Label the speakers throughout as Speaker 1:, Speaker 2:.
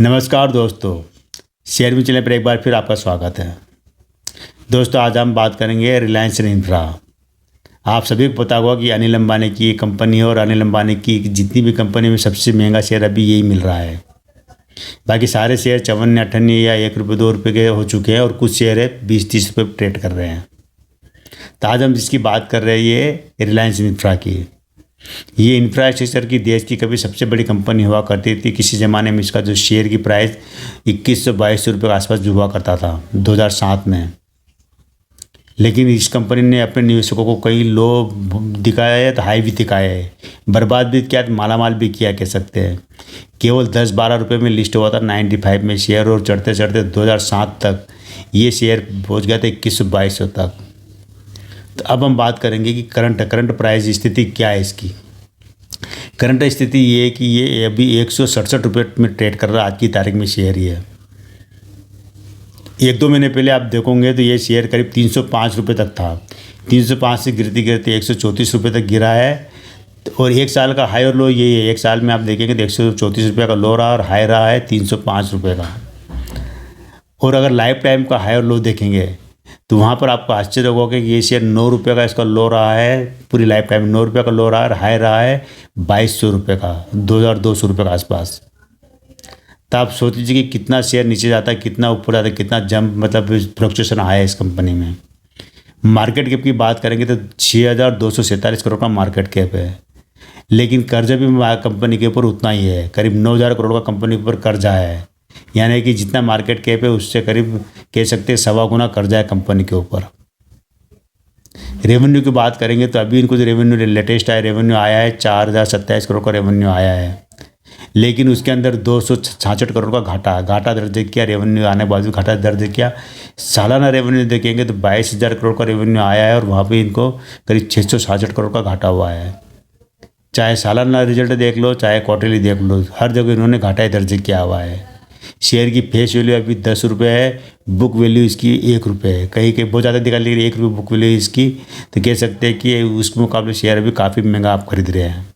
Speaker 1: नमस्कार दोस्तों, शेयर में चैनल पर एक बार फिर आपका स्वागत है। दोस्तों, आज हम बात करेंगे रिलायंस इंफ्रा। आप सभी को पता होगा कि अनिल अंबानी की कंपनी है और अनिल अंबानी की जितनी भी कंपनी में सबसे महंगा शेयर अभी यही मिल रहा है। बाकी सारे शेयर 54-58 या ₹1-2 के हो चुके हैं और कुछ शेयर है 20-30 रुपये ट्रेड कर रहे हैं। तो आज हम जिसकी बात कर रहे हैं ये रिलायंस इंफ्रा की। ये इंफ्रास्ट्रक्चर की देश की कभी सबसे बड़ी कंपनी हुआ करती थी। किसी ज़माने में इसका जो शेयर की प्राइस 2100-2200 रुपये के आसपास जो हुआ करता था 2007 में। लेकिन इस कंपनी ने अपने निवेशकों को कई लो दिखाया है तो हाई भी दिखाया है, बर्बाद भी किया तो मालामाल भी किया कह सकते हैं। केवल 10-12 रुपये में लिस्ट हुआ था 95 में शेयर और चढ़ते चढ़ते 2007 तक ये शेयर पहुँच गया था 2100-2200 तक। तो अब हम बात करेंगे कि करंट प्राइस स्थिति क्या है इसकी। करंट स्थिति ये है कि ये अभी 167 रुपये में ट्रेड कर रहा है। आज की तारीख में शेयर ही है। 1-2 महीने पहले आप देखोगे तो ये शेयर करीब 305 रुपये तक था। 305 से गिरते गिरते 134 रुपये तक गिरा है और एक साल का हाई और लो यही है। एक साल में आप देखेंगे तो 134 रुपये का लो रहा और हाई रहा है 305 रुपये का। और अगर लाइफ टाइम का हाई और लो देखेंगे तो वहाँ पर आपको आश्चर्य होगा कि ये शेयर 9 रुपये का इसका लो रहा है। पूरी लाइफ टाइम 9 रुपये का लो रहा है और हाई रहा है 2200 रुपये का, 2200 रुपये के आसपास। तो आप सोच लीजिए कि कितना शेयर नीचे जाता है, कितना ऊपर जाता है, कितना जंप मतलब फ्लक्चुएशन आया है इस कंपनी में। मार्केट कैप की बात करेंगे तो 6247 करोड़ का मार्केट कैप है। लेकिन कर्जा भी कंपनी के ऊपर उतना ही है, करीब 9000 करोड़ का कंपनी के ऊपर कर्जा है। यानी कि जितना मार्केट कैप है उससे करीब कह सकते हैं 1.25 गुना कर्जा है कंपनी के ऊपर। रेवेन्यू की बात करेंगे तो अभी इनको जो रेवेन्यू लेटेस्ट आया रेवेन्यू आया है 4027 करोड़ का रेवेन्यू आया है। लेकिन उसके अंदर 266 करोड़ का घाटा दर्ज किया। रेवेन्यू आने के बाद भी घाटा दर्ज किया। सालाना रेवेन्यू देखेंगे तो 22,000 करोड़ का रेवेन्यू आया है और वहाँ पे इनको करीब 666 करोड़ का घाटा हुआ है। चाहे सालाना रिजल्ट देख लो चाहे क्वार्टरली देख लो, हर जगह इन्होंने घाटा ही दर्ज किया हुआ है। शेयर की फेस वैल्यू अभी 10 रुपये है, बुक वैल्यू इसकी 1 रुपये है। कहीं कहीं बहुत ज़्यादा दिखा, लेकिन 1 रुपये बुक वैल्यू इसकी। तो कह सकते हैं कि उसके मुकाबले शेयर अभी काफ़ी महंगा आप खरीद रहे हैं।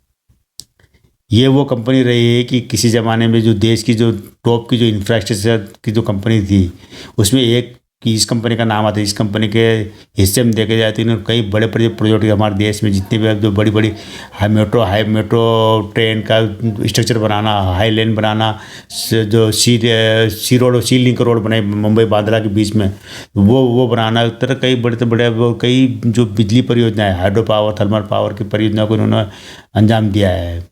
Speaker 1: ये वो कंपनी रही है कि किसी ज़माने में जो देश की जो टॉप की जो इंफ्रास्ट्रक्चर की जो कंपनी थी उसमें एक कि इस कंपनी का नाम आता है। इस कंपनी के हिस्से में देखे जाए तो इन्होंने कई बड़े बड़े प्रोजेक्ट हमारे देश में जितने भी जो बड़ी बड़ी हाई मेट्रो ट्रेन का स्ट्रक्चर बनाना, हाई लेन बनाना, जो सी रोड सी लिंक रोड बनाई मुंबई बांद्रा के बीच में वो बनाना, तरह कई बड़े से बड़े कई जो बिजली परियोजनाएँ हाइड्रो पावर थर्मल पावर की परियोजना को इन्होंने अंजाम दिया है।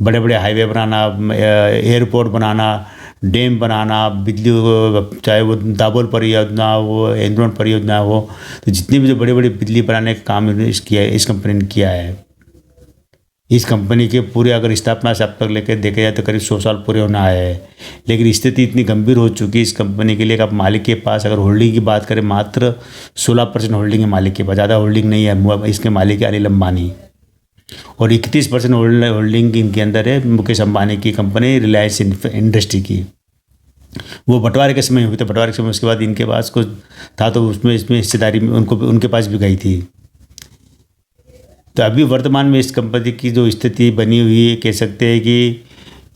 Speaker 1: बड़े बड़े हाईवे बनाना, एयरपोर्ट बनाना, डैम बनाना, बिजली चाहे वो दाभोल परियोजना हो, एंड्रोन परियोजना हो, तो जितनी भी जो बड़ी बड़ी बिजली बनाने का काम इस कंपनी ने किया है। इस कंपनी के पूरे अगर स्थापना से अब तक लेकर देखे जाए तो करीब 100 साल पूरे होने आए हैं। लेकिन स्थिति इतनी गंभीर हो चुकी है इस कंपनी के लिए कि अब मालिक के पास अगर होल्डिंग की बात करें मात्र 16% होल्डिंग है मालिक के पास, ज़्यादा होल्डिंग नहीं है। इसके मालिक है अनिल अंबानी और 31% होल्डिंग इनके अंदर है मुकेश अंबानी की कंपनी रिलायंस इंडस्ट्री की। वो बंटवारे के समय हुई थी, बंटवारे के समय उसके बाद इनके पास कुछ था तो उसमें इसमें हिस्सेदारी में उनके पास भी गई थी। तो अभी वर्तमान में इस कंपनी की जो स्थिति बनी हुई है कह सकते हैं कि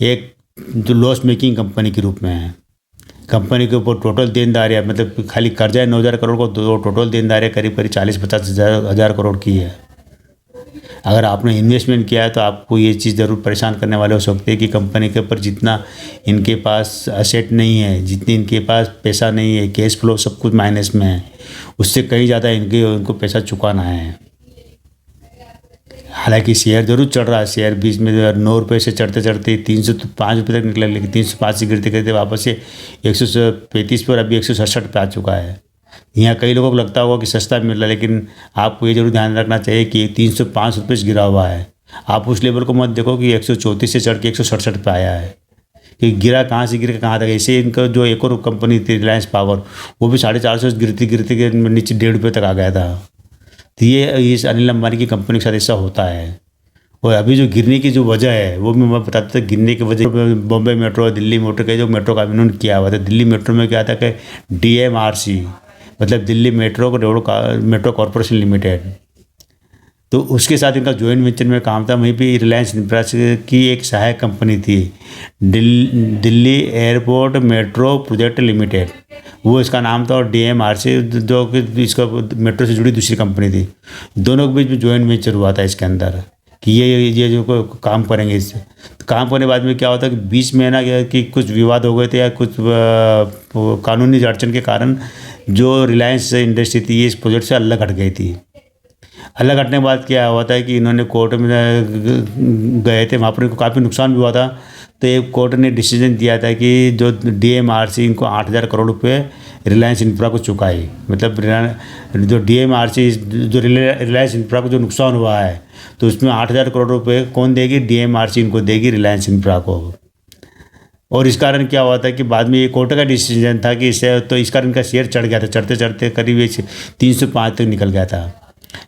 Speaker 1: एक जो लॉस मेकिंग कंपनी के रूप में है। कंपनी के ऊपर टोटल देनदारियाँ मतलब खाली कर्जा है 9000 करोड़ को, तो टोटल देनदारियाँ करीब 40-50 हज़ार करोड़ की है। अगर आपने इन्वेस्टमेंट किया है तो आपको ये चीज़ ज़रूर परेशान करने वाले हो सकते हैं कि कंपनी के ऊपर जितना इनके पास असेट नहीं है, जितनी इनके पास पैसा नहीं है, कैश फ्लो सब कुछ माइनस में है, उससे कहीं ज़्यादा इनको पैसा चुकाना है। हालांकि शेयर जरूर चढ़ रहा है। शेयर बीच में 9 रुपये से चढ़ते चढ़ते 305 रुपये तक निकला, लेकिन 305 से गिरते गिरते वापस से 135 पर अभी 167 पे आ चुका है। यहाँ कई लोगों को लगता होगा कि सस्ता मिल रहा है, लेकिन आपको ये जरूर ध्यान रखना चाहिए कि 305 रुपये से गिरा हुआ है। आप उस लेवल को मत देखो कि 134 से चढ़ के 167 पे आया है कि गिरा कहाँ से गिर के कहाँ तक। ऐसे इनका जो एक और कंपनी थी रिलायंस पावर, वो भी 450 गिरते गिरते नीचे 1.5 रुपये तक आ गया था। तो ये इस अनिल अंबानी की कंपनी के साथ ऐसा होता है। और अभी जो गिरने की जो वजह है वो मैं बताता था। गिरने की वजह बॉम्बे मेट्रो, दिल्ली मेट्रो के जो मेट्रो का इन्होंने किया हुआ था। दिल्ली मेट्रो में क्या था कि DMRC मतलब दिल्ली मेट्रो कॉरपोरेशन लिमिटेड, तो उसके साथ इनका जॉइंट वेंचर में काम था। वहीं पे रिलायंस इंफ्रा की एक सहायक कंपनी थी, Delhi airport metro project limited, वो इसका नाम था। और DMRC जो कि इसका मेट्रो से जुड़ी दूसरी कंपनी थी। दोनों के बीच में जॉइंट वेंचर हुआ था इसके अंदर कि ये जो काम करेंगे इससे। तो काम करने के बाद में क्या होता है कि बीच में ना कि कुछ विवाद हो गए थे या कुछ कानूनी अड़चन के कारण जो रिलायंस इंडस्ट्री थी इस प्रोजेक्ट से अलग हट गई थी। अलग हटने के बाद क्या हुआ था कि इन्होंने कोर्ट में गए थे, वहाँ पर इनको काफ़ी नुकसान भी हुआ था। तो एक कोर्ट ने डिसीजन दिया था कि जो DMRC इनको 8,000 करोड़ रुपए रिलायंस इंफ्रा को चुकाई। मतलब जो DMRC जो रिलायंस इंफ्रा को जो नुकसान हुआ है तो उसमें 8,000 करोड़ रुपए कौन देगी? DMRC इनको देगी, रिलायंस इंफ्रा को। और इस कारण क्या हुआ था कि बाद में ये कोर्ट का डिसीजन था कि इससे तो इस कारण इनका शेयर चढ़ गया था, चढ़ते चढ़ते करीब 305 तक निकल गया था।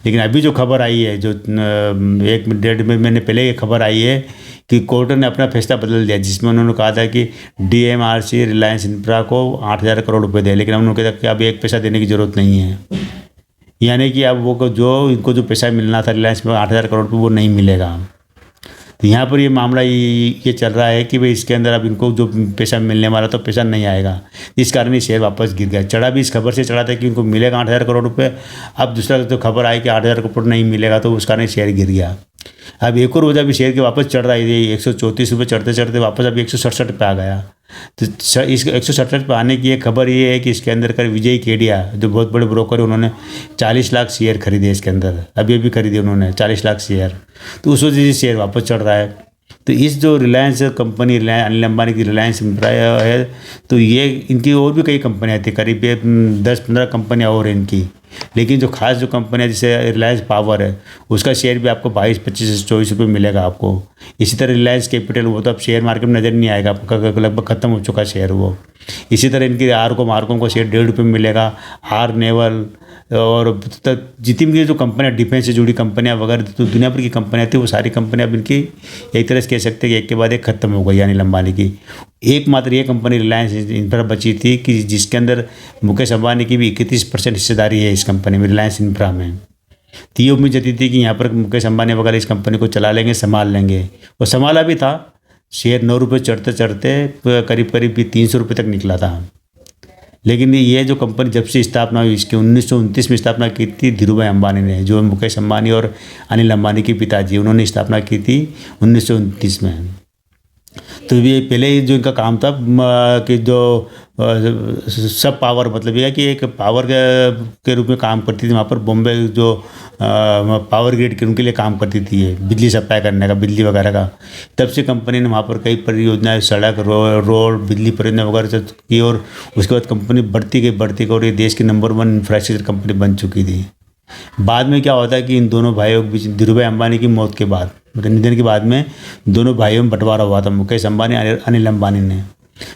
Speaker 1: लेकिन अभी जो खबर आई है, जो 1 डेढ़ महीने पहले ये खबर आई है कि कोर्ट ने अपना फैसला बदल दिया, जिसमें उन्होंने कहा था कि DMRC रिलायंस इंफ्रा को 8,000 करोड़ रुपए दे, लेकिन उन्होंने कहा कि अब एक पैसा देने की ज़रूरत नहीं है। यानी कि अब वो जो इनको जो पैसा मिलना था रिलायंस में 8,000 करोड़ रुपये वो नहीं मिलेगा। तो यहाँ पर ये मामला ये चल रहा है कि भाई इसके अंदर अब इनको जो पैसा मिलने वाला तो पैसा नहीं आएगा। इस कारण ये शेयर वापस गिर गया। चढ़ा भी इस खबर से चढ़ा था कि इनको मिलेगा 8,000 करोड़ रुपए। अब दूसरा जो खबर आई कि 8,000 करोड़ नहीं मिलेगा तो उस कारण शेयर गिर गया। अब एक और वजह भी शेयर के वापस चढ़ रहा है, 134 रुपये चढ़ते चढ़ते वापस अभी 167 पे आ गया। तो इस 167 पे आने की एक खबर ये है कि इसके अंदर कर विजय केडिया जो बहुत बड़े ब्रोकर है, उन्होंने 40 लाख शेयर खरीदे इसके अंदर, अभी अभी खरीदे उन्होंने 40 लाख शेयर। तो उस वजह से शेयर वापस चढ़ रहा है। तो इस जो रिलायंस कंपनी, अनिल अंबानी की रिलायंस इंफ्रा है, तो ये इनकी और भी कई कंपनियाँ थी, करीब 10-15 कंपनियाँ और इनकी। लेकिन जो खास जो कंपनियाँ जैसे रिलायंस पावर है, उसका शेयर भी आपको 22, 25, 24 रुपये मिलेगा आपको। इसी तरह रिलायंस कैपिटल, वो तो अब शेयर मार्केट में नज़र नहीं आएगा, आपका लगभग खत्म हो चुका शेयर वो। इसी तरह इनकी आरकॉम को शेयर 1.5 रुपये में मिलेगा। आर नेवल और जितनी भी जो कंपनियाँ डिफेंस से जुड़ी कंपनियाँ वगैरह तो दुनिया भर की कंपनियाँ थी, वो सारी कंपनियाँ अब इनकी एक तरह से कह सकते हैं कि एक के बाद एक खत्म हो गई अनिल अंबानी की। एकमात्र ये कंपनी रिलायंस इंफ्रा बची थी कि जिसके अंदर मुकेश अंबानी की भी 31% हिस्सेदारी है इस कंपनी में, रिलायंस इंफ्रा में। तो ये उम्मीद जती थी कि यहाँ पर मुकेश अंबानी वगैरह इस कंपनी को चला लेंगे, संभाल लेंगे। और संभाला भी था। शेयर 9 रुपये चढ़ते चढ़ते करीब 300 रुपये तक निकला था। लेकिन ये जो कंपनी जब से स्थापना हुई, इसकी 1929 में स्थापना की थी धीरूभाई अंबानी ने, जो मुकेश अंबानी और अनिल अंबानी के पिताजी, उन्होंने स्थापना की थी 1929 में। तो ये पहले जो इनका काम था कि जो सब पावर, मतलब यह है कि एक पावर के रूप में काम करती थी वहाँ पर। बॉम्बे जो पावर ग्रिड के उनके लिए काम करती थी, ये बिजली सप्लाई करने का, बिजली वगैरह का। तब से कंपनी ने वहाँ पर कई परियोजनाएं, सड़क, रोड, बिजली परियोजना वगैरह की। और उसके बाद कंपनी बढ़ती गई और ये देश की नंबर 1 इंफ्रास्ट्रक्चर कंपनी बन चुकी थी। बाद में क्या होता है कि इन दोनों भाइयों के बीच, धीरूभाई अंबानी की मौत के बाद, मतलब निधन के बाद में दोनों भाइयों में बंटवारा हुआ था, मुकेश अंबानी, अनिल अंबानी ने।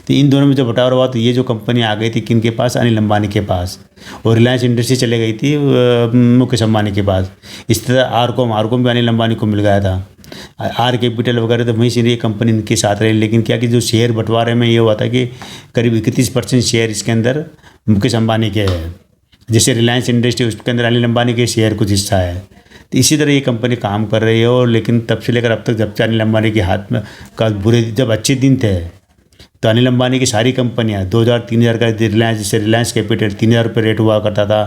Speaker 1: तो इन दोनों में जब बंटवारा हुआ तो ये जो कंपनी आ गई थी किन के पास? अनिल अंबानी के पास। और रिलायंस इंडस्ट्री चले गई थी मुकेश अंबानी के पास। इस तरह आरकॉम भी अनिल अंबानी को मिल गया था। आर कैपिटल वगैरह तो वहीं से ये कंपनी इनके साथ रही। लेकिन क्या कि जो शेयर बंटवारे में ये हुआ था कि करीब 31% शेयर इसके अंदर मुकेश अंबानी के है। जैसे रिलायंस इंडस्ट्री, उसके अंदर अनिल अंबानी के शेयर कुछ हिस्सा है। तो इसी तरह ये कंपनी काम कर रही है। और लेकिन तब से लेकर अब तक, जब से अनिल अंबानी के हाथ में का जब अच्छे दिन थे, तो अनिल अंबानी की सारी कंपनियां 2,000-3,000 का, रिलायंस, जैसे रिलायंस कैपिटल 3,000 रुपये रेट हुआ करता था,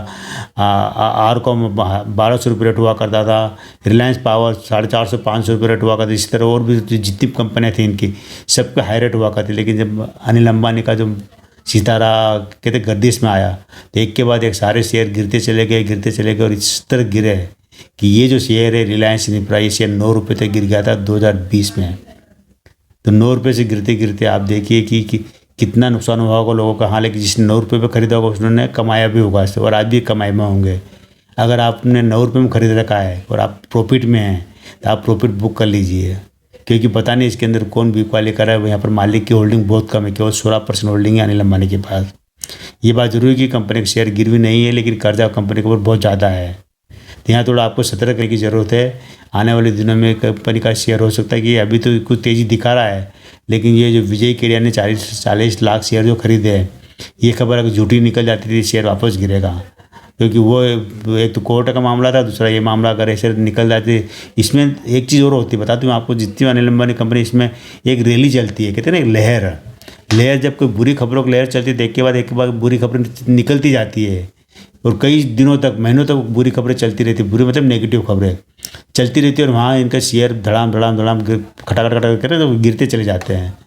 Speaker 1: आरकॉम 1,200 रुपये रेट हुआ करता था, रिलायंस पावर 450-500 रुपये रेट हुआ करता था। इसी तरह और भी जितनी कंपनियाँ थी इनकी, सबका हाई रेट हुआ करती। लेकिन जब अनिल अंबानी का जो सितारा कहते गर्दिश में आया, तो एक के बाद एक सारे शेयर गिरते चले गए और इस तरह गिरे कि ये जो शेयर है रिलायंस इंफ्रा, ये शेयर 9 रुपये तक गिर गया था 2020 में। तो 9 रुपये से गिरते गिरते आप देखिए कि कितना नुकसान हुआ होगा लोगों का। हाँ, लेकिन जिसने 9 रुपये पे खरीदा होगा उसने कमाया भी होगा इससे, और आज भी कमाई में होंगे। अगर आपने 9 रुपये में खरीद रखा है और आप प्रॉफिट में हैं तो आप प्रॉफिट बुक कर लीजिए, क्योंकि पता नहीं इसके अंदर कौन बिकवाली कर रहा है। यहाँ पर मालिक की होल्डिंग बहुत कम है, केवल 16% होल्डिंग है अनिल अंबानी के पास। ये बात जरूरी है कि कंपनी का शेयर गिरवी नहीं है, लेकिन कर्जा कंपनी के ऊपर बहुत ज़्यादा है। तो यहाँ थोड़ा आपको सतर्क रहने की ज़रूरत है। आने वाले दिनों में कंपनी का शेयर हो सकता है कि अभी तो कुछ तेज़ी दिखा रहा है, लेकिन ये जो विजय केडिया ने 40 लाख शेयर जो खरीदे हैं, ये खबर अगर झूठी निकल जाती थी शेयर वापस गिरेगा। क्योंकि वो एक तो कोर्ट का मामला था, दूसरा ये मामला अगर ऐसे निकल जाते। इसमें एक चीज़ और होती है, बताता हूँ आपको, जितनी अनिल अंबानी कंपनी, इसमें एक रैली चलती है, कहते हैं ना एक लहर, जब कोई बुरी खबरों की लहर चलती है तो एक के बाद बुरी खबरें निकलती जाती है, और कई दिनों तक, महीनों तक बुरी खबरें चलती रहती, बुरी मतलब नेगेटिव खबरें चलती रहती है, और वहाँ इनका शेयर धड़ाम धड़ाम धड़ाम खटाखट खटाखट करके तो गिरते चले जाते हैं।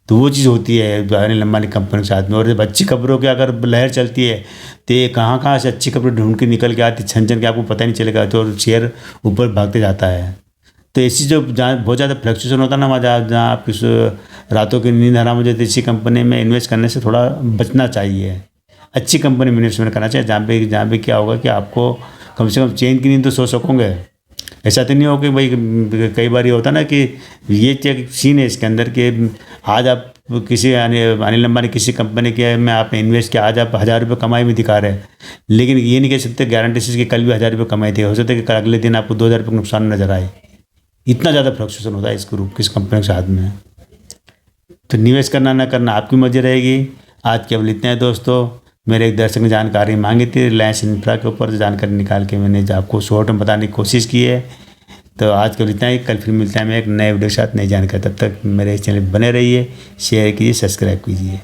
Speaker 1: तो वो चीज़ होती है अनिल अंबानी कंपनी के साथ में। और जब अच्छी खबरों की अगर लहर चलती है तो ये कहाँ कहाँ से अच्छी खबरें ढूंढ के निकल के आती, छन छन के आपको पता नहीं चलेगा, तो शेयर ऊपर भागते जाता है। तो ऐसी जो जहाँ बहुत ज़्यादा फ्लक्चुएशन होता है ना, वहाँ जहाँ आप किस रातों की नींद हराम हो जाती है, इसी कंपनी में इन्वेस्ट करने से थोड़ा बचना चाहिए। अच्छी कंपनी में इन्वेस्टमेंट करना चाहिए, जहाँ पे क्या होगा कि आपको कम से कम चैन की नींद तो सो सकोगे। ऐसा तो नहीं हो कि भाई, कई बार ये होता ना कि ये चेक सीन है इसके अंदर कि आज आप किसी अनिल अंबानी किसी कंपनी के में आपने इन्वेस्ट किया, आज आप 1000 रुपये कमाई में दिखा रहे हैं, लेकिन ये नहीं कह सकते गारंटी से कि कल भी 1000 रुपये कमाई थे, हो सकता है कि अगले दिन आपको 2000 रुपये का नुकसान नजर आए। इतना ज़्यादा फ्लक्चुएशन होता है इस ग्रुप, किस कंपनी के साथ में। तो निवेश करना ना करना आपकी मर्जी रहेगी। आज केवल इतना है दोस्तों, मेरे एक दर्शक ने जानकारी मांगी थी रिलायंस इंफ्रा के ऊपर, जानकारी निकाल के मैंने आपको शॉर्ट में बताने की कोशिश की है। तो आज केवल इतना ही, कल फिर मिलता है मैं एक नए वीडियो के साथ नई जानकारी। तब तक मेरे चैनल बने रहिए, शेयर कीजिए, सब्सक्राइब कीजिए।